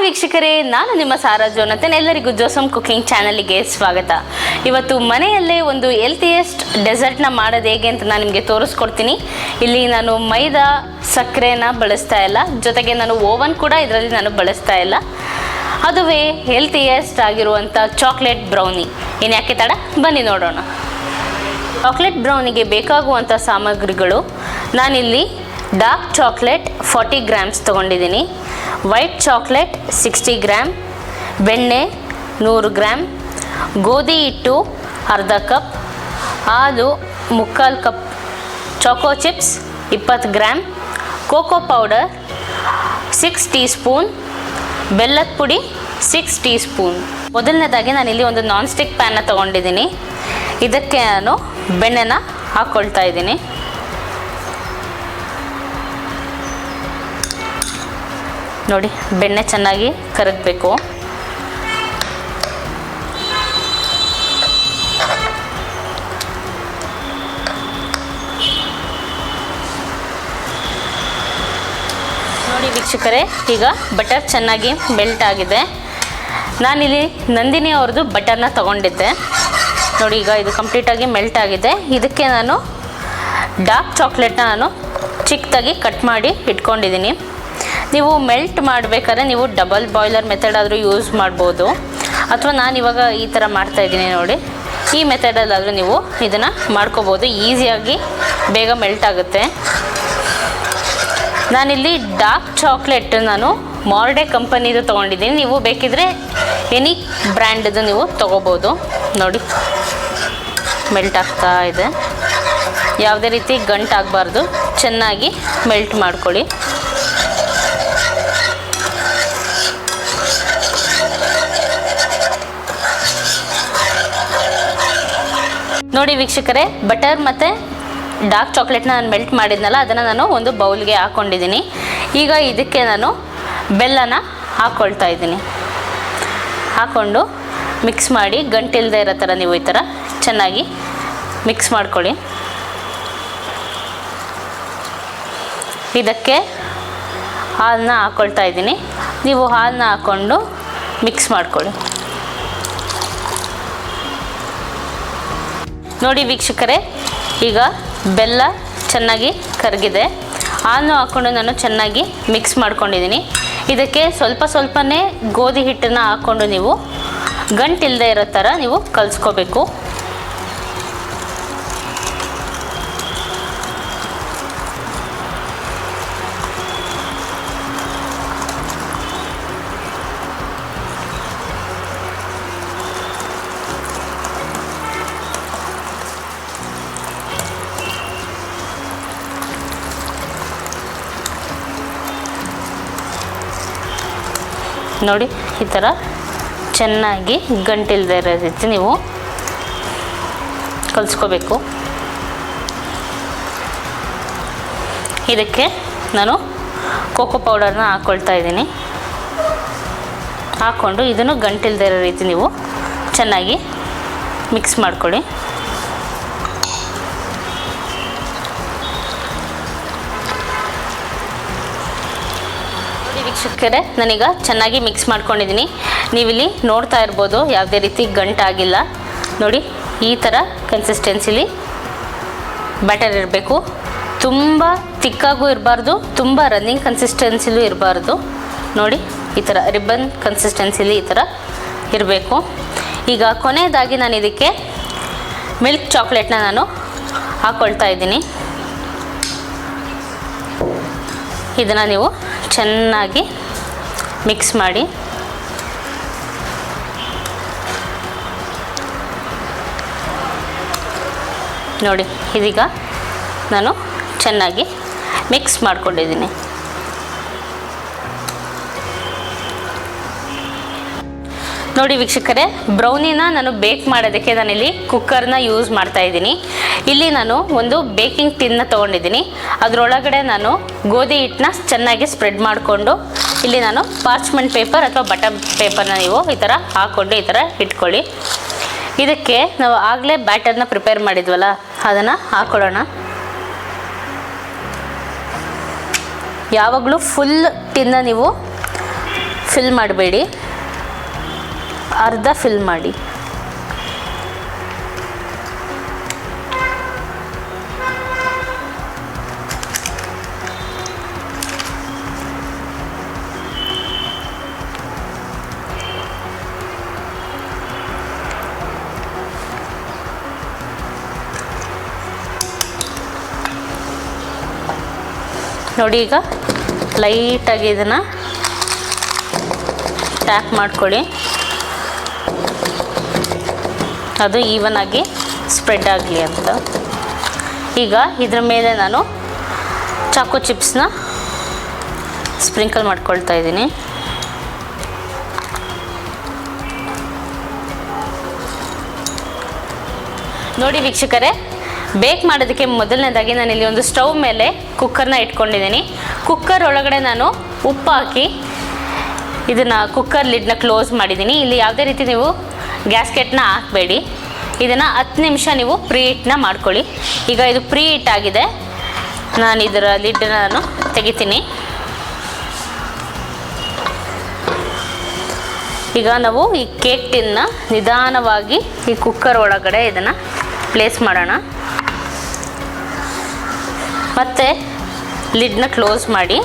ವೀಕ್ಷಕರೇ, ನಾನು ನಿಮ್ಮ ಸಾರಾ ಜೋನತನ್. ಎಲ್ಲರಿಗೂ ಜೋಸಮ್ ಕುಕಿಂಗ್ ಚಾನಲ್ಗೆ ಸ್ವಾಗತ. ಇವತ್ತು ಮನೆಯಲ್ಲೇ ಒಂದು ಹೆಲ್ತಿಯೆಸ್ಟ್ ಡೆಸರ್ಟ್ನ ಮಾಡೋದು ಹೇಗೆ ಅಂತ ನಾನು ನಿಮಗೆ ತೋರಿಸ್ಕೊಡ್ತೀನಿ. ಇಲ್ಲಿ ನಾನು ಮೈದಾ ಸಕ್ಕರೆನ ಬಳಸ್ತಾ ಇಲ್ಲ, ಜೊತೆಗೆ ನಾನು ಓವನ್ ಕೂಡ ಇದರಲ್ಲಿ ನಾನು ಬಳಸ್ತಾ ಇಲ್ಲ. ಅದುವೇ ಹೆಲ್ತಿಯೆಸ್ಟ್ ಆಗಿರುವಂಥ ಚಾಕ್ಲೇಟ್ ಬ್ರೌನಿ. ಇನ್ನು ಯಾಕೆ ತಡ, ಬನ್ನಿ ನೋಡೋಣ. ಚಾಕ್ಲೇಟ್ ಬ್ರೌನಿಗೆ ಬೇಕಾಗುವಂಥ ಸಾಮಗ್ರಿಗಳು: ನಾನಿಲ್ಲಿ ಡಾರ್ಕ್ ಚಾಕ್ಲೇಟ್ 40 ಗ್ರಾಮ್ಸ್ ತೊಗೊಂಡಿದ್ದೀನಿ, ವೈಟ್ ಚಾಕ್ಲೇಟ್ 60 ಗ್ರಾಮ್, ಬೆಣ್ಣೆ 100 ಗ್ರಾಮ್, ಗೋಧಿ ಹಿಟ್ಟು ಅರ್ಧ ಕಪ್, ಹಾಲು 3/4 cup, Chacko chips 20 gram, cocoa powder 6 tea spoon, ಬೆಲ್ಲದ ಪುಡಿ 6 ಟೀ ಸ್ಪೂನ್. ಮೊದಲನೇದಾಗಿ ನಾನಿಲ್ಲಿ ಒಂದು ನಾನ್ ಸ್ಟಿಕ್ ಪ್ಯಾನ್ನ ತೊಗೊಂಡಿದ್ದೀನಿ. ಇದಕ್ಕೆ ನಾನು ಬೆಣ್ಣೆನ ಹಾಕ್ಕೊಳ್ತಾ ಇದ್ದೀನಿ. ನೋಡಿ, ಬೆಣ್ಣೆ ಚೆನ್ನಾಗಿ ಕರಗಬೇಕು. ನೋಡಿ ವೀಕ್ಷಕರೇ, ಈಗ ಬಟರ್ ಚೆನ್ನಾಗಿ ಮೆಲ್ಟ್ ಆಗಿದೆ. ನಾನಿಲ್ಲಿ ನಂದಿನಿ ಅವ್ರದ್ದು ಬಟರ್ನ ತಗೊಂಡಿದ್ದೆ. ನೋಡಿ, ಈಗ ಇದು ಕಂಪ್ಲೀಟಾಗಿ ಮೆಲ್ಟ್ ಆಗಿದೆ. ಇದಕ್ಕೆ ನಾನು ಡಾರ್ಕ್ ಚಾಕ್ಲೇಟ್ನ ನಾನು ಚಿಕ್ಕದಾಗಿ ಕಟ್ ಮಾಡಿ ಇಟ್ಕೊಂಡಿದ್ದೀನಿ. ನೀವು ಮೆಲ್ಟ್ ಮಾಡಬೇಕಾದ್ರೆ ನೀವು ಡಬಲ್ ಬಾಯ್ಲರ್ ಮೆಥಡ್ ಆದರೂ ಯೂಸ್ ಮಾಡ್ಬೋದು, ಅಥವಾ ನಾನಿವಾಗ ಈ ಥರ ಮಾಡ್ತಾಯಿದ್ದೀನಿ ನೋಡಿ, ಈ ಮೆಥಡಲ್ಲಾದರೂ ನೀವು ಇದನ್ನು ಮಾಡ್ಕೋಬೋದು. ಈಸಿಯಾಗಿ ಬೇಗ ಮೆಲ್ಟ್ ಆಗುತ್ತೆ. ನಾನಿಲ್ಲಿ ಡಾರ್ಕ್ ಚಾಕ್ಲೇಟ್ ನಾನು ಮಾರ್ಡೆ ಕಂಪನಿದು ತೊಗೊಂಡಿದ್ದೀನಿ. ನೀವು ಬೇಕಿದ್ರೆ ಎನಿ ಬ್ರ್ಯಾಂಡದು ನೀವು ತೊಗೋಬೋದು. ನೋಡಿ, ಮೆಲ್ಟ್ ಆಗ್ತಾ ಇದೆ. ಯಾವುದೇ ರೀತಿ ಗಂಟಾಗಬಾರ್ದು, ಚೆನ್ನಾಗಿ ಮೆಲ್ಟ್ ಮಾಡ್ಕೊಳ್ಳಿ. ನೋಡಿ ವೀಕ್ಷಕರೇ, ಬಟರ್ ಮತ್ತು ಡಾರ್ಕ್ ಚಾಕ್ಲೇಟ್ನ ನಾನು ಮೆಲ್ಟ್ ಮಾಡಿದ್ನಲ್ಲ, ಅದನ್ನು ನಾನು ಒಂದು ಬೌಲ್ಗೆ ಹಾಕ್ಕೊಂಡಿದ್ದೀನಿ. ಈಗ ಇದಕ್ಕೆ ನಾನು ಬೆಲ್ಲನ ಹಾಕ್ಕೊಳ್ತಾ ಇದ್ದೀನಿ. ಹಾಕ್ಕೊಂಡು ಮಿಕ್ಸ್ ಮಾಡಿ, ಗಂಟಿಲ್ಲದೆ ಇರೋ ಥರ ನೀವು ಈ ಥರ ಚೆನ್ನಾಗಿ ಮಿಕ್ಸ್ ಮಾಡ್ಕೊಳ್ಳಿ. ಇದಕ್ಕೆ ಹಾಲನ್ನ ಹಾಕ್ಕೊಳ್ತಾ ಇದ್ದೀನಿ. ನೀವು ಹಾಲನ್ನ ಹಾಕ್ಕೊಂಡು ಮಿಕ್ಸ್ ಮಾಡ್ಕೊಳ್ಳಿ. ನೋಡಿ ವೀಕ್ಷಕರೇ, ಈಗ ಬೆಲ್ಲ ಚೆನ್ನಾಗಿ ಕರಗಿದೆ. ಹಾಲನ್ನು ಹಾಕ್ಕೊಂಡು ನಾನು ಚೆನ್ನಾಗಿ ಮಿಕ್ಸ್ ಮಾಡ್ಕೊಂಡಿದ್ದೀನಿ. ಇದಕ್ಕೆ ಸ್ವಲ್ಪ ಸ್ವಲ್ಪನೇ ಗೋಧಿ ಹಿಟ್ಟನ್ನು ಹಾಕ್ಕೊಂಡು ನೀವು ಗಂಟಿಲ್ಲದೆ ಇರೋ ಥರ ನೀವು ಕಲಿಸ್ಕೋಬೇಕು. ನೋಡಿ, ಈ ಥರ ಚೆನ್ನಾಗಿ ಗಂಟಿಲ್ಲದೆ ಇರೋ ರೀತಿ ನೀವು ಕಲಿಸ್ಕೋಬೇಕು. ಇದಕ್ಕೆ ನಾನು ಕೋಕೋ ಪೌಡರ್ನ ಹಾಕ್ಕೊಳ್ತಾ ಇದ್ದೀನಿ. ಹಾಕ್ಕೊಂಡು ಇದನ್ನು ಗಂಟಿಲ್ಲದೆ ಇರೋ ರೀತಿ ನೀವು ಚೆನ್ನಾಗಿ ಮಿಕ್ಸ್ ಮಾಡ್ಕೊಳ್ಳಿ. ವೀಕ್ಷಕರೇ, ನಾನೀಗ ಚೆನ್ನಾಗಿ ಮಿಕ್ಸ್ ಮಾಡ್ಕೊಂಡಿದ್ದೀನಿ. ನೀವಿಲ್ಲಿ ನೋಡ್ತಾ ಇರ್ಬೋದು, ಯಾವುದೇ ರೀತಿ ಗಂಟಾಗಿಲ್ಲ. ನೋಡಿ, ಈ ಥರ ಕನ್ಸಿಸ್ಟೆನ್ಸಿಲಿ ಬ್ಯಾಟರ್ ಇರಬೇಕು. ತುಂಬ ತಿಕ್ಕಾಗೂ ಇರಬಾರ್ದು, ತುಂಬ ರನ್ನಿಂಗ್ ಕನ್ಸಿಸ್ಟೆನ್ಸಿಲೂ ಇರಬಾರ್ದು. ನೋಡಿ, ಈ ಥರ ರಿಬ್ಬನ್ ಕನ್ಸಿಸ್ಟೆನ್ಸಿಲಿ ಈ ಥರ ಇರಬೇಕು. ಈಗ ಕೊನೆಯದಾಗಿ ನಾನು ಇದಕ್ಕೆ ಮಿಲ್ಕ್ ಚಾಕ್ಲೇಟ್ನ ನಾನು ಹಾಕ್ಕೊಳ್ತಾ ಇದ್ದೀನಿ. ಇದನ್ನು ನೀವು ಚೆನ್ನಾಗಿ ಮಿಕ್ಸ್ ಮಾಡಿ. ನೋಡಿ, ಇದೀಗ ನಾನು ಚೆನ್ನಾಗಿ ಮಿಕ್ಸ್ ಮಾಡ್ಕೊಂಡಿದ್ದೀನಿ. ನೋಡಿ ವೀಕ್ಷಕರೇ, ಬ್ರೌನಿನ ನಾನು ಬೇಕ್ ಮಾಡೋದಕ್ಕೆ ನಾನಿಲ್ಲಿ ಕುಕ್ಕರ್ನ ಯೂಸ್ ಮಾಡ್ತಾ ಇದ್ದೀನಿ. ಇಲ್ಲಿ ನಾನು ಒಂದು ಬೇಕಿಂಗ್ ಟಿನ್ನ ತೊಗೊಂಡಿದ್ದೀನಿ. ಅದರೊಳಗಡೆ ನಾನು ಗೋಧಿ ಹಿಟ್ಟನ್ನ ಚೆನ್ನಾಗಿ ಸ್ಪ್ರೆಡ್ ಮಾಡಿಕೊಂಡು ಇಲ್ಲಿ ನಾನು ಪಾರ್ಚ್ಮೆಂಟ್ ಪೇಪರ್ ಅಥವಾ ಬಟರ್ ಪೇಪರ್ನ ನೀವು ಈ ಥರ ಹಾಕ್ಕೊಂಡು ಈ ಥರ ಇಟ್ಕೊಳ್ಳಿ. ಇದಕ್ಕೆ ನಾವು ಆಗಲೇ ಬ್ಯಾಟರ್ನ ಪ್ರಿಪೇರ್ ಮಾಡಿದ್ವಲ್ಲ, ಅದನ್ನು ಹಾಕ್ಕೊಳ್ಳೋಣ. ಯಾವಾಗಲೂ ಫುಲ್ ಟಿನ್ನ ನೀವು ಫಿಲ್ ಮಾಡಬೇಡಿ, ಅರ್ಧ ಫಿಲ್ ಮಾಡಿ. ನೋಡಿ, ಈಗ ಲೈಟಾಗಿ ಇದನ್ನು ಟ್ಯಾಪ್ ಮಾಡ್ಕೊಳ್ಳಿ, ಅದು ಈವನ್ ಆಗಿ ಸ್ಪ್ರೆಡ್ ಆಗಲಿ ಅಂತ. ಈಗ ಇದ್ರ ಮೇಲೆ ನಾನು ಚಾಕೋ ಚಿಪ್ಸ್ನ ಸ್ಪ್ರಿಂಕಲ್ ಮಾಡ್ಕೊಳ್ತಾ ಇದ್ದೀನಿ. ನೋಡಿ ವೀಕ್ಷಕರೇ, ಬೇಕ್ ಮಾಡೋದಕ್ಕೆ ಮೊದಲನೇದಾಗಿ ನಾನಿಲ್ಲಿ ಒಂದು ಸ್ಟವ್ ಮೇಲೆ ಕುಕ್ಕರ್ನ ಇಟ್ಕೊಂಡಿದ್ದೀನಿ. ಕುಕ್ಕರ್ ಒಳಗಡೆ ನಾನು ಉಪ್ಪು ಹಾಕಿ ಇದನ್ನು ಕುಕ್ಕರ್ ಲಿಡ್ನ ಕ್ಲೋಸ್ ಮಾಡಿದ್ದೀನಿ. ಇಲ್ಲಿ ಯಾವುದೇ ರೀತಿ ನೀವು ಗ್ಯಾಸ್ಕೆಟ್ನ ಹಾಕಬೇಡಿ. ಇದನ್ನು 10 ನಿಮಿಷ ನೀವು ಪ್ರೀ ಹೀಟ್ನ ಮಾಡ್ಕೊಳ್ಳಿ. ಈಗ ಇದು ಪ್ರೀ ಹೀಟ್ ಆಗಿದೆ, ನಾನು ಇದರ ಲಿಡ್ನ ನಾನು ತೆಗಿತೀನಿ. ಈಗ ನಾವು ಈ ಕೇಕ್ ಟಿನ್ನ ನಿಧಾನವಾಗಿ ಈ ಕುಕ್ಕರ್ ಒಳಗಡೆ ಇದನ್ನು ಪ್ಲೇಸ್ ಮಾಡೋಣ. ಮತ್ತು ಲಿಡ್ನ ಕ್ಲೋಸ್ ಮಾಡಿ.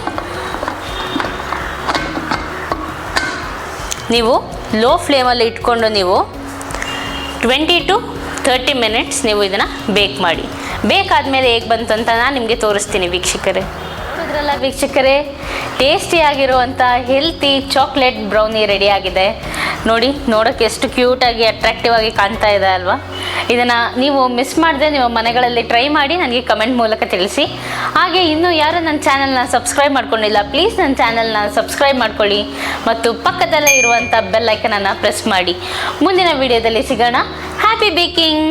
ನೀವು ಲೋ ಫ್ಲೇಮಲ್ಲಿ ಇಟ್ಕೊಂಡು ನೀವು 20 to 30 ಮಿನಿಟ್ಸ್ ನೀವು ಇದನ್ನು ಬೇಕ್ ಮಾಡಿ. ಬೇಕಾದಮೇಲೆ ಹೇಗೆ ಬಂತು ಅಂತ ನಾನು ನಿಮಗೆ ತೋರಿಸ್ತೀನಿ ವೀಕ್ಷಕರೇ. ನೋಡಿದ್ರಲ್ಲ ವೀಕ್ಷಕರೇ, ಟೇಸ್ಟಿಯಾಗಿರುವಂಥ ಹೆಲ್ತಿ ಚಾಕ್ಲೇಟ್ ಬ್ರೌನಿ ರೆಡಿಯಾಗಿದೆ. ನೋಡಿ, ನೋಡೋಕ್ಕೆ ಎಷ್ಟು ಕ್ಯೂಟಾಗಿ ಅಟ್ರಾಕ್ಟಿವ್ ಆಗಿ ಕಾಣ್ತಾ ಇದೆ ಅಲ್ವಾ? ಇದನ್ನು ನೀವು ಮಿಸ್ ಮಾಡದೆ ನಿಮ್ಮ ಮನೆಗಳಲ್ಲಿ ಟ್ರೈ ಮಾಡಿ ನನಗೆ ಕಮೆಂಟ್ ಮೂಲಕ ತಿಳಿಸಿ. ಹಾಗೆ ಇನ್ನೂ ಯಾರು ನನ್ನ ಚಾನಲ್ನ ಸಬ್ಸ್ಕ್ರೈಬ್ ಮಾಡ್ಕೊಂಡಿಲ್ಲ, ಪ್ಲೀಸ್ ನನ್ನ ಚಾನಲ್ನ ಸಬ್ಸ್ಕ್ರೈಬ್ ಮಾಡ್ಕೊಳ್ಳಿ ಮತ್ತು ಪಕ್ಕದಲ್ಲೇ ಇರುವಂಥ ಬೆಲ್ ಐಕನನ್ನು ಪ್ರೆಸ್ ಮಾಡಿ. ಮುಂದಿನ ವಿಡಿಯೋದಲ್ಲಿ ಸಿಗೋಣ. Happy baking.